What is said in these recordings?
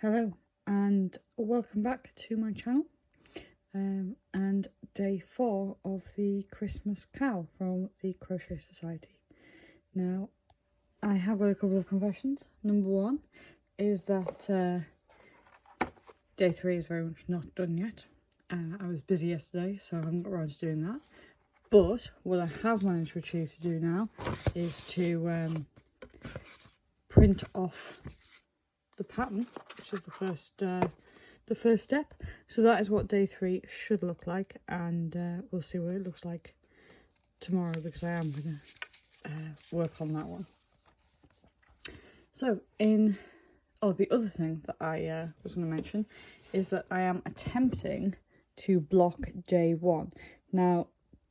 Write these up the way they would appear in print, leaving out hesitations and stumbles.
Hello and welcome back to my channel and day 4 of the Christmas Carol from the Crochet Society. Now I have got a couple of confessions. Number one is that day 3 is very much not done yet. I was busy yesterday, so I haven't got around to doing that, but what I have managed to achieve to do now is to print off the pattern, which is the first step. So that is what day 3 should look like, and we'll see what it looks like tomorrow, because I am going to work on that one. So the other thing that I was going to mention is that I am attempting to block day 1. Now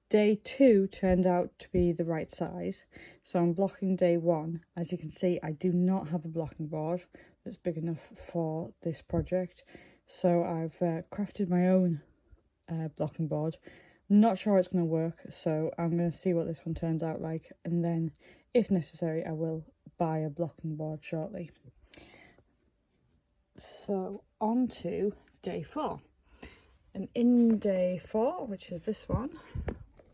day 2 turned out to be the right size, so I'm blocking day 1. As you can see, I do not have a blocking board that's big enough for this project, so I've crafted my own blocking board. I'm not sure it's going to work, so I'm going to see what this one turns out like, and then if necessary I will buy a blocking board shortly. So on to day 4, and in day 4, which is this one,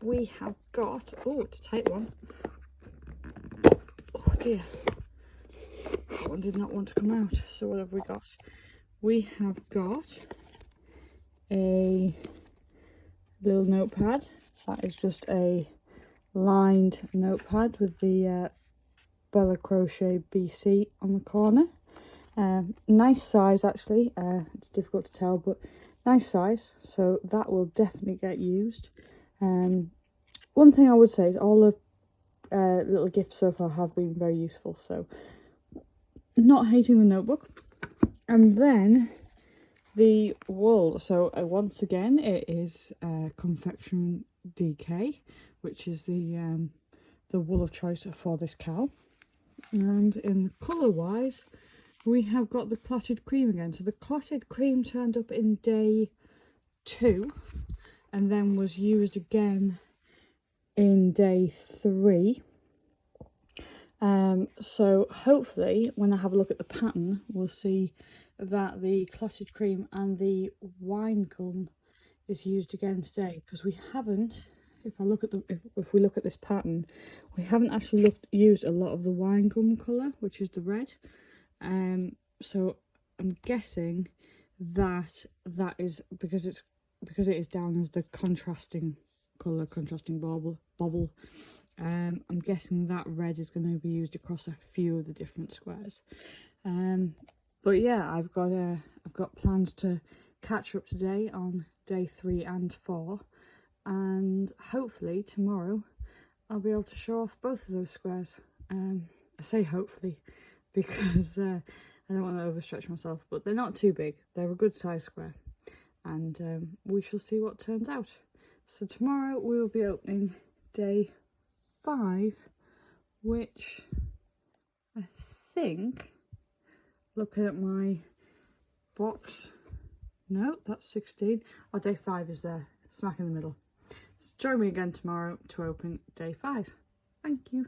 we have got, oh, it's a tight one. Oh dear, that one did not want to come out. So what have we got? We have got a little notepad. That is just a lined notepad with the Bella Crochet BC on the corner. Nice size actually, it's difficult to tell, but nice size, so that will definitely get used. One thing I would say is all the little gifts so far have been very useful, so not hating the notebook. And then the wool, so once again it is Confection DK, which is the wool of choice for this cowl. And in colour wise, we have got the clotted cream again. So the clotted cream turned up in day 2 and then was used again in day 3. So hopefully when I have a look at the pattern, we'll see that the clotted cream and the wine gum is used again today, because we haven't, if we look at this pattern, we haven't actually used a lot of the wine gum colour, which is the red. So I'm guessing that is because it is down as the contrasting colour, contrasting bobble. I'm guessing that red is going to be used across a few of the different squares. But yeah, I've got plans to catch up today on day 3 and 4, and hopefully tomorrow I'll be able to show off both of those squares. I say hopefully because I don't want to overstretch myself, but they're not too big. They're a good size square, and we shall see what turns out. So tomorrow we will be opening day 5, which I think, looking at my box, no, that's 16. Oh, day 5 is there, smack in the middle. So join me again tomorrow to open day 5. Thank you.